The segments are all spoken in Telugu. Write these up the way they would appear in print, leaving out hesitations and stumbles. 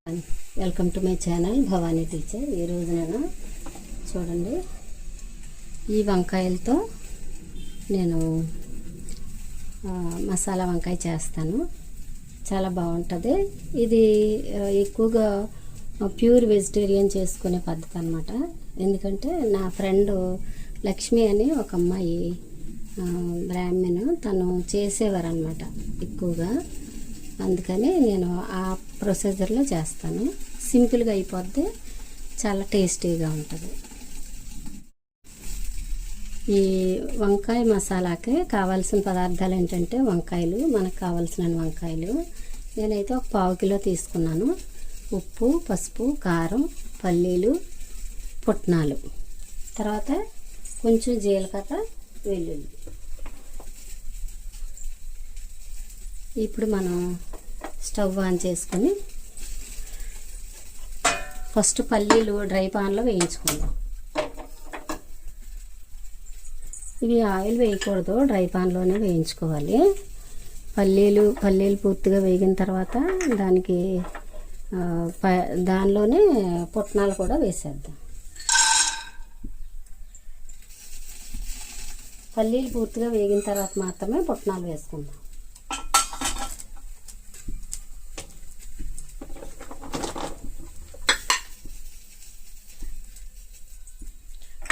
Welcome to my channel Bhavani teacher. ఈరోజు నేను చూడండి ఈ వంకాయలతో నేను మసాలా వంకాయ చేస్తాను. చాలా బాగుంటుంది. ఇది ఎక్కువగా ప్యూర్ వెజిటేరియన్ చేసుకునే పద్ధతి అన్నమాట. ఎందుకంటే నా ఫ్రెండ్ లక్ష్మి అని ఒక అమ్మాయి బ్రాహ్మణ్, తను చేసేవారు అన్నమాట ఎక్కువగా. అందుకని నేను ఆ ప్రొసీజర్లో చేస్తాను. సింపుల్గా అయిపోద్ది, చాలా టేస్టీగా ఉంటుంది. ఈ వంకాయ మసాలాకి కావాల్సిన పదార్థాలు ఏంటంటే వంకాయలు, మనకు కావాల్సిన వంకాయలు నేనైతే ఒక 1/2 కిలో తీసుకున్నాను. ఉప్పు, పసుపు, కారం, పల్లీలు, పుట్నాలు, తర్వాత కొంచెం జీలకర్ర, వెల్లుల్లి. ఇప్పుడు మనం స్టవ్ ఆన్ చేసుకొని ఫస్ట్ పల్లీలు డ్రై పాన్లో వేయించుకుందాం. ఇవి ఆయిల్ వేయకూడదు, డ్రై పాన్లోనే వేయించుకోవాలి. పల్లీలు పూర్తిగా వేగిన తర్వాత దానిలోనే పుట్నాలు కూడా వేసేద్దాం. పల్లీలు పూర్తిగా వేగిన తర్వాత మాత్రమే పుట్నాలు వేసుకుందాం.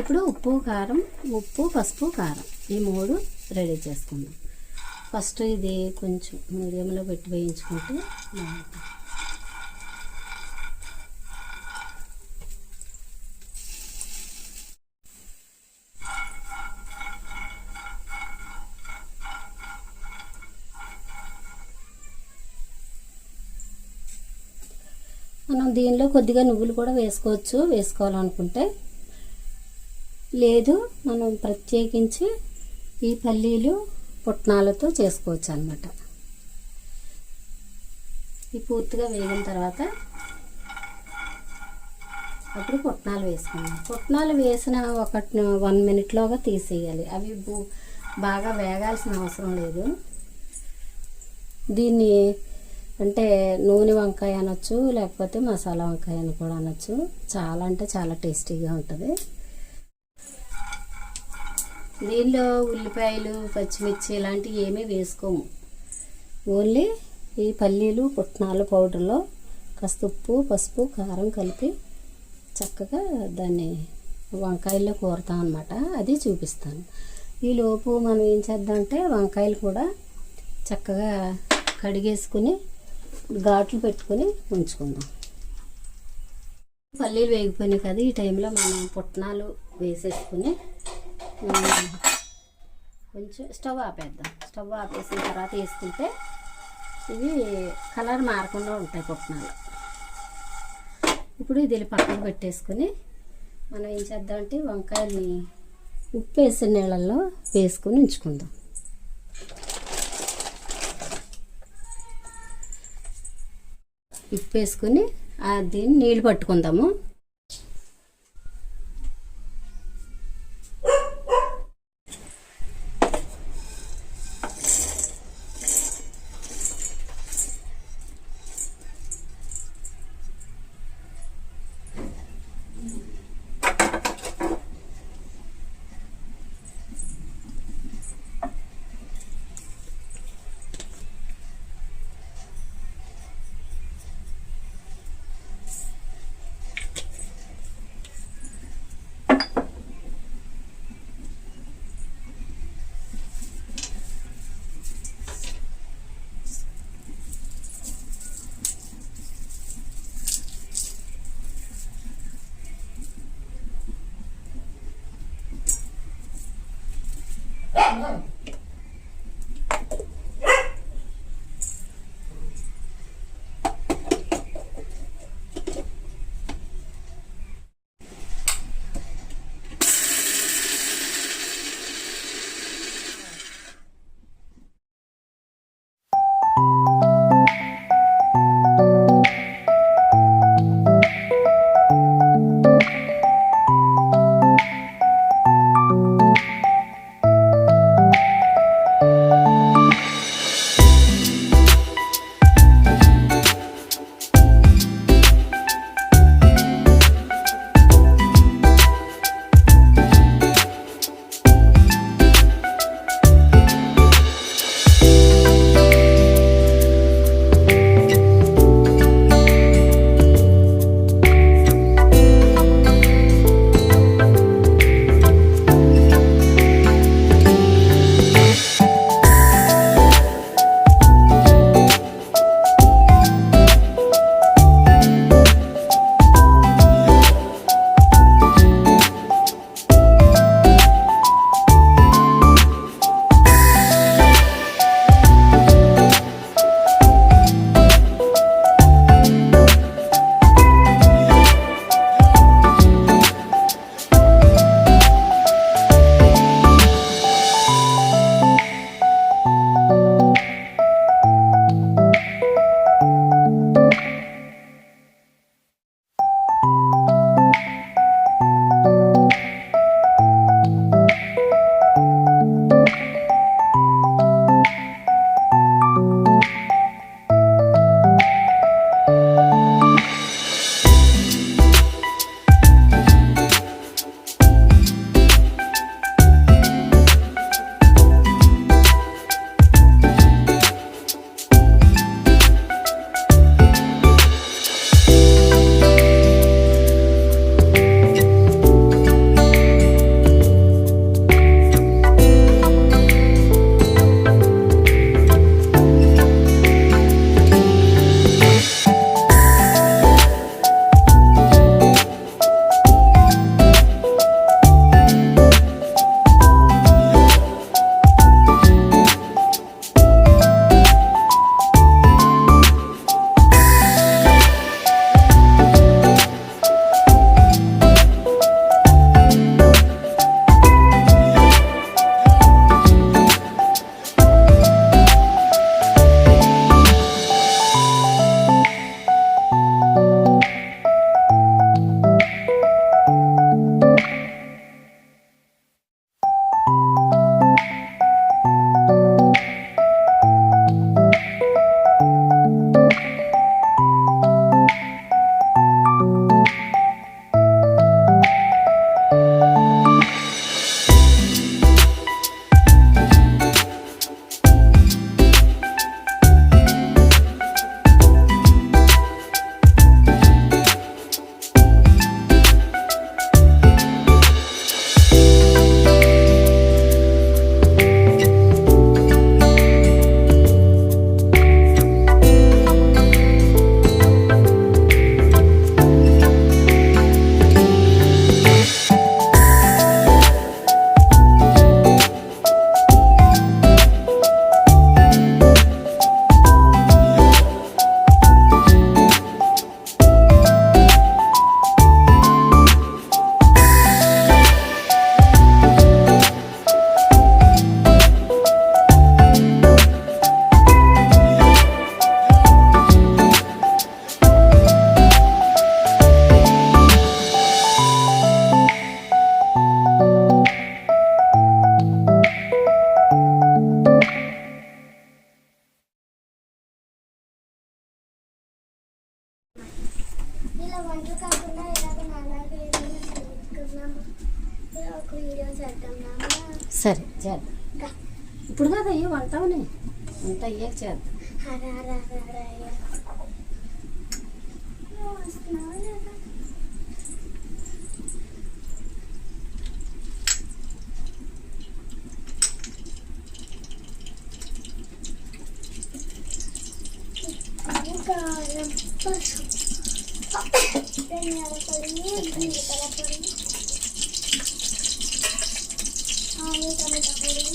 ఇప్పుడు ఉప్పు, పసుపు, కారం ఈ 3 రెడీ చేసుకుందాం. ఫస్ట్ ఇది కొంచెం మీడియంలో పెట్టి వేయించుకుంటే బాగుంటుంది. మనం దీనిలో కొద్దిగా నువ్వులు కూడా వేసుకోవాలనుకుంటే. లేదు, మనం ప్రత్యేకించి ఈ పల్లీలు పుట్నాలతో చేసుకోవచ్చు అన్నమాట. ఈ పూర్తిగా వేగిన తర్వాత అప్పుడు పుట్నాలు వేసుకుందాం. పుట్నాలు వేసిన 1 మినిట్లోగా తీసేయాలి. అవి బాగా వేగాల్సిన అవసరం లేదు. దీన్ని అంటే నూనె వంకాయ అనొచ్చు, లేకపోతే మసాలా వంకాయ అని కూడా అనొచ్చు. చాలా అంటే చాలా టేస్టీగా ఉంటుంది. దీనిలో ఉల్లిపాయలు, పచ్చిమిర్చి ఇలాంటివి ఏమీ వేసుకోము. ఓన్లీ ఈ పల్లీలు, పుట్నాలు పౌడర్లో కాస్త ఉప్పు, పసుపు, కారం కలిపి చక్కగా దాన్ని వంకాయల్లో కూరతాం అన్నమాట. అది చూపిస్తాను. ఈలోపు మనం ఏం చేద్దామంటే వంకాయలు కూడా చక్కగా కడిగేసుకుని ఘాట్లు పెట్టుకుని ఉంచుకుందాం. పల్లీలు వేగిపోయినాయి కదా, ఈ టైంలో మనం పుట్నాలు వేసేసుకుని కొంచెం స్టవ్ ఆపేద్దాం. స్టవ్ ఆపేసిన తర్వాత వేసుకుంటే ఇవి కలర్ మారకుండా ఉంటాయి పుట్నాలు. ఇప్పుడు ఇది పక్కన పెట్టేసుకుని మనం ఏం చేద్దామంటే వంకాయని ఉప్పు వేసిన నీళ్ళల్లో వేసుకుని ఉంచుకుందాం. ఉప్పు వేసుకుని దీన్ని నీళ్ళు పట్టుకుందాము. వంట కాకుండా ఇలాగ అలాగే ఒక వీడియో చేద్దాం. సరే చేద్దాం. ఇప్పుడు కాదు అయ్యో వంటవని వంట అయ్యాక చేద్దాం. కారం పసుపు ధనియాల పొడి జీలకర్ర పొడి టమాటా పొడి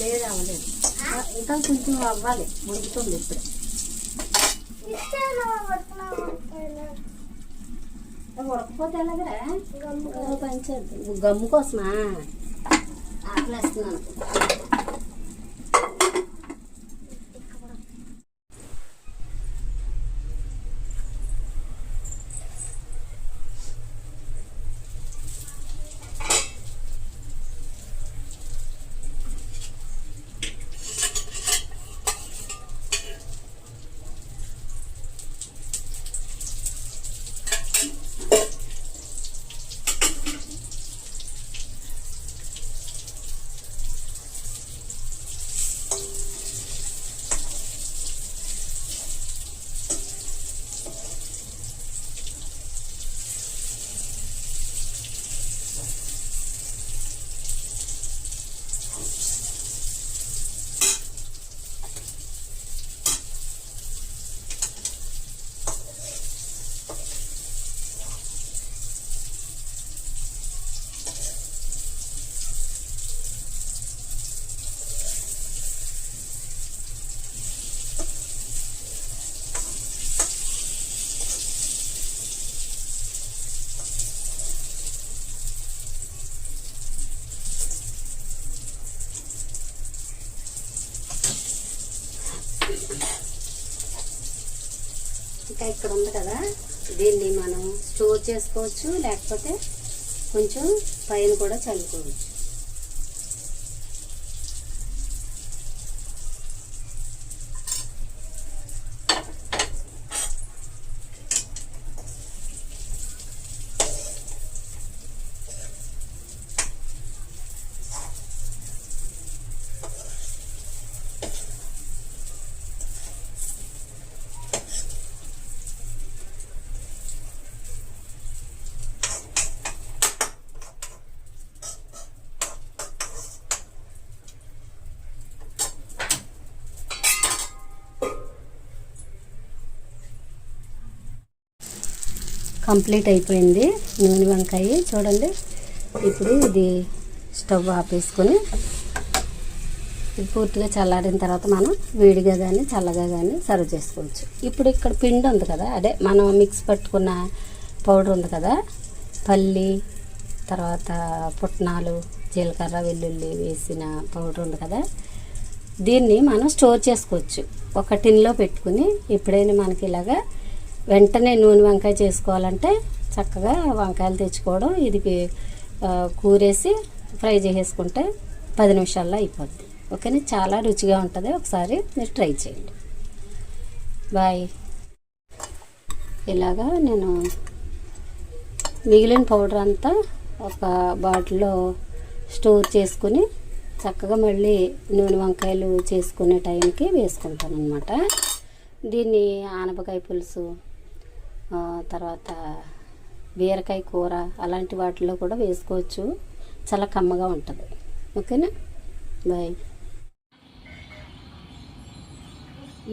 లేదు అవ్వలేదు, ఇంకా కొంచెం అవ్వాలి, ఉడుకుతుంది ఇప్పుడు. ఉడకపోతే ఎలాగరా పంచేద్దాం. గమ్ము కోసమా ఆకలేస్తున్నాను. ఇంకా ఇక్కడ ఉంది కదా, దీన్ని మనం స్టోర్ చేసుకోవచ్చు, లేకపోతే కొంచెం పైన కూడా చల్లుకోవచ్చు. కంప్లీట్ అయిపోయింది నూనె వంకాయ చూడండి. ఇప్పుడు ఇది స్టవ్ ఆపేసుకొని ఇది పూర్తిగా చల్లారిన తర్వాత మనం వేడిగా కానీ చల్లగా కానీ సర్వ్ చేసుకోవచ్చు. ఇప్పుడు ఇక్కడ పిండి ఉంది కదా, అదే మనం మిక్స్ పట్టుకున్న పౌడర్ ఉంది కదా, పల్లి తర్వాత పుట్నాలు జీలకర్ర వెల్లుల్లి వేసిన పౌడర్ ఉంది కదా, దీన్ని మనం స్టోర్ చేసుకోవచ్చు. ఒక టిన్లో పెట్టుకుని ఎప్పుడైనా మనకి ఇలాగా వెంటనే నూనె వంకాయ చేసుకోవాలంటే చక్కగా వంకాయలు తెచ్చుకోవడం, ఇది కూరేసి ఫ్రై చేసేసుకుంటే 10 నిమిషాల్లో అయిపోద్ది. ఓకేనా, చాలా రుచిగా ఉంటుంది. ఒకసారి మీరు ట్రై చేయండి. బాయ్. ఇలాగా నేను మిగిలిన పౌడర్ అంతా ఒక బాటిల్లో స్టోర్ చేసుకుని చక్కగా మళ్ళీ నూనె వంకాయలు చేసుకునే టైంకి వేసుకుంటాను అనమాట. దీన్ని ఆనపకాయ పులుసు తర్వాత బీరకాయ కూర అలాంటి వాటిలో కూడా వేసుకోవచ్చు. చాలా కమ్మగా ఉంటుంది. ఓకేనా, బాయ్.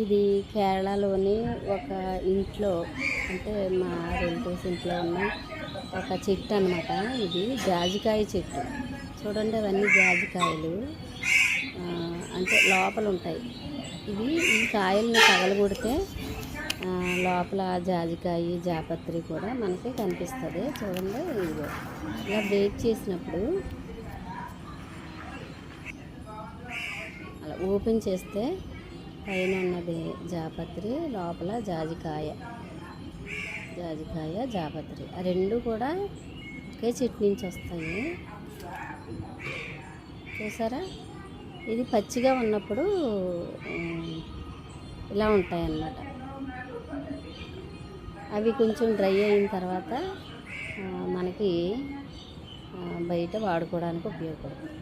ఇది కేరళలోని ఒక ఇంట్లో, అంటే మా రిలేటివ్స్ ఇంట్లో ఉన్న ఒక చెట్టు అనమాట. ఇది జాజికాయ చెట్టు. చూడండి, అవన్నీ జాజికాయలు అంటే లోపల ఉంటాయి. ఈ కాయల్ని పగలగొడితే లోపల జాజికాయ జాపత్రి కూడా మనకి కనిపిస్తుంది. చూడండి, ఇదిగో ఇలా బ్రేక్ చేసినప్పుడు అలా ఓపెన్ చేస్తే పైన ఉన్నది జాపత్రి, లోపల జాజికాయ జాపత్రి, ఆ రెండు కూడా ఒకే చెట్టు నుంచి వస్తాయి. చూసారా, ఇది పచ్చిగా ఉన్నప్పుడు ఇలా ఉంటాయి అన్నమాట. అవి కొంచెం డ్రై అయిన తర్వాత మనకి బయట వాడుకోవడానికి ఉపయోగపడుతుంది.